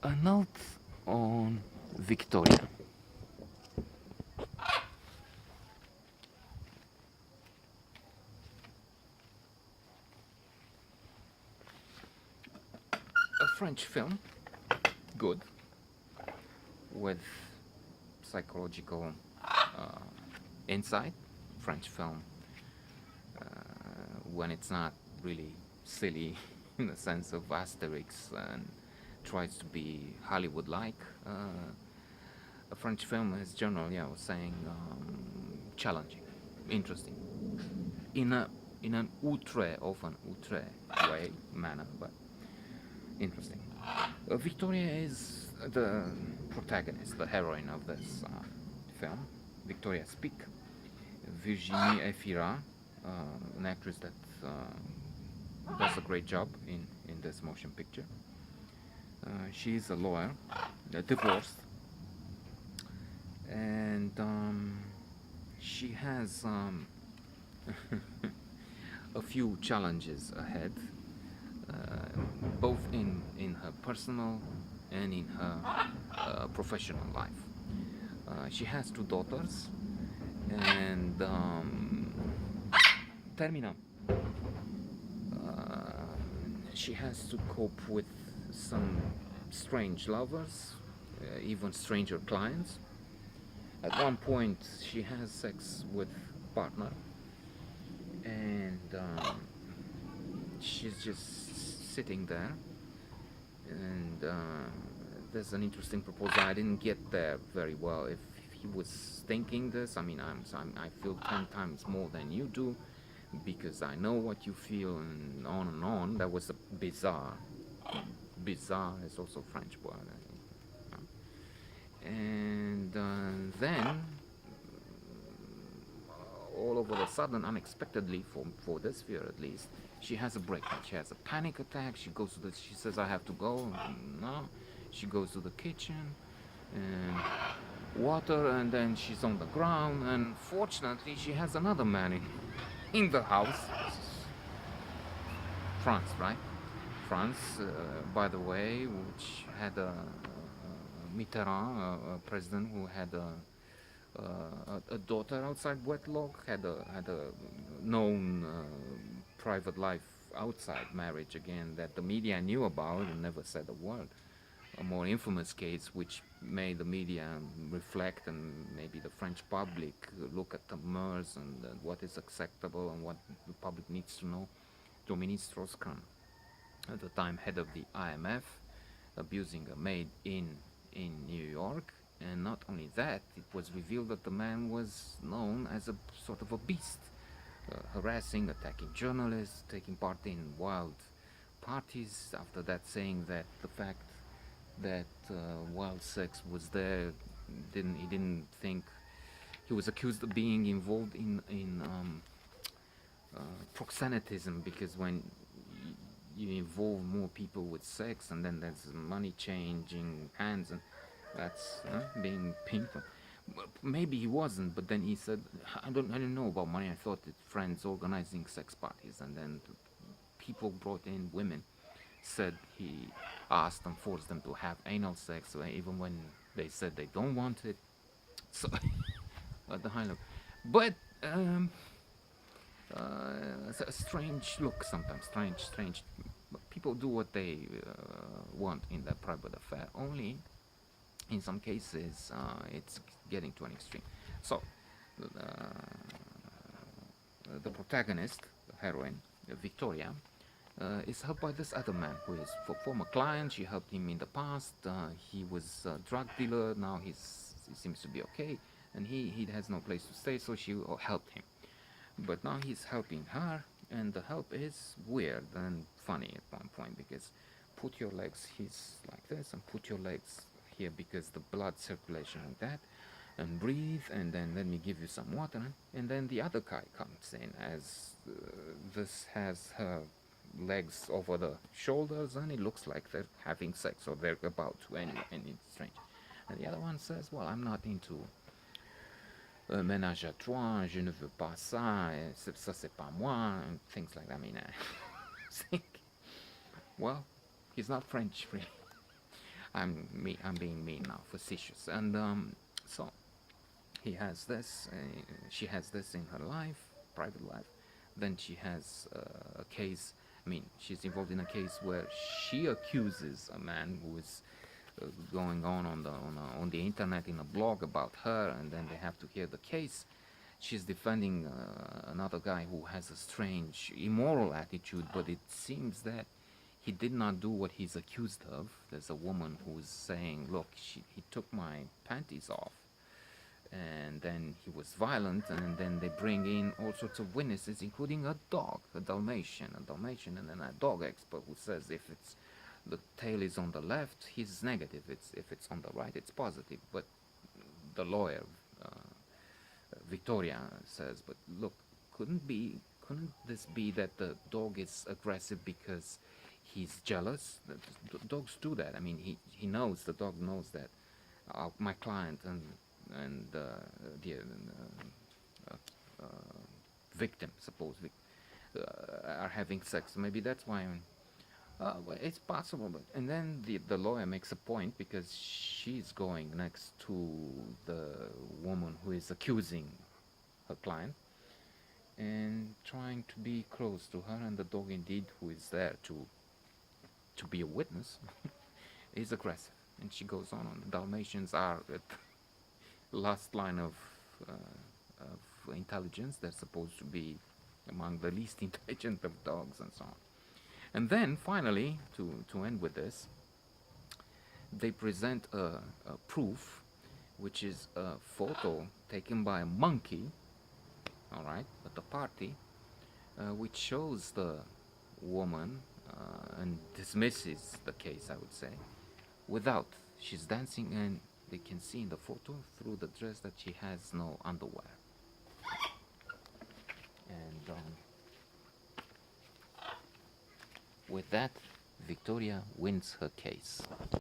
A note on Victoria. A French film, good, with psychological insight. French film, when it's not really silly in the sense of Asterix and tries to be Hollywood-like. A French film is generally, I was saying, challenging, interesting, in a in an outre way manner, but interesting. Victoria is the protagonist, the heroine of this film. Victoria Speak. Virginie Efira, an actress that does a great job in this motion picture. She's a lawyer, divorced, and she has a few challenges ahead, both in her personal and in her professional life. She has two daughters, and termina. She has to cope with some strange lovers, even stranger clients. At one point, she has sex with partner, and she's just sitting there. And there's an interesting proposal. I didn't get there very well. If he was thinking this, I mean, I feel 10 times more than you do, because I know what you feel, and on and on. That was a bizarre. Bizarre is also French word. And then, all of a sudden, unexpectedly, for this fear at least, she has a breakdown. She has a panic attack. She goes to the. She says, "I have to go." No, she goes to the kitchen, and water, and then she's on the ground. And fortunately, she has another man in the house. France, right? France, by the way, which had a Mitterrand, a president who had a daughter outside wedlock, had a known private life outside marriage again that the media knew about and never said a word. A more infamous case which made the media reflect, and maybe the French public look at the mœurs and what is acceptable and what the public needs to know. Dominique Strauss-Kahn, at the time head of the IMF, abusing a maid in New York. And not only that, it was revealed that the man was known as a sort of a beast, harassing, attacking journalists, taking part in wild parties. After that, saying that the fact that wild sex was there, he didn't think. He was accused of being involved in proxenetism, because when you involve more people with sex, and then there's money changing hands, and that's being pimped. Maybe he wasn't, but then he said, I don't know about money. I thought that friends organizing sex parties, and then people brought in women, said he asked and forced them to have anal sex, even when they said they don't want it. So at the high level, but it's a strange look sometimes. Strange. People do what they want in their private affair. Only in some cases, it's getting to an extreme. So, the protagonist, the heroine, Victoria, is helped by this other man who is a former client. She helped him in the past. He was a drug dealer. Now he seems to be okay, and he has no place to stay, so she helped him. But now he's helping her, and the help is weird and funny at one point, because put your legs, he's like this, and put your legs here because the blood circulation like that, and breathe, and then let me give you some water. And then the other guy comes in as this has her legs over the shoulders, and it looks like they're having sex, or they're about to anyway, and it's strange. And the other one says, well, I'm not into ménage à trois, je ne veux pas ça, ça c'est pas moi, and things like that. I mean, I think, well, he's not French, really. I'm being mean now, facetious. And so he has this, she has this in her life, private life. Then she has a case. I mean, she's involved in a case where she accuses a man who is going on the internet in a blog about her, and then they have to hear the case. She's defending another guy who has a strange, immoral attitude, but it seems that he did not do what he's accused of. There's a woman who's saying, "Look, he took my panties off, and then he was violent," and then they bring in all sorts of witnesses, including a dog, a Dalmatian, and then a dog expert who says if it's the tail is on the left, he's negative. If it's on the right, it's positive. But the lawyer, Victoria, says, "But look, couldn't this be that the dog is aggressive because he's jealous? Dogs do that. I mean, he knows, the dog knows that my client and the victim, are having sex. Maybe that's why." Well, it's possible, but and then the lawyer makes a point because she's going next to the woman who is accusing her client and trying to be close to her, and the dog, indeed, who is there to be a witness, is aggressive. And she goes on. Dalmatians are at last line of intelligence. They're supposed to be among the least intelligent of dogs, and so on. And then finally, to end with this, they present a proof, which is a photo taken by a monkey, all right, at the party, which shows the woman and dismisses the case, I would say, without. She's dancing, and they can see in the photo through the dress that she has no underwear. And with that, Victoria wins her case.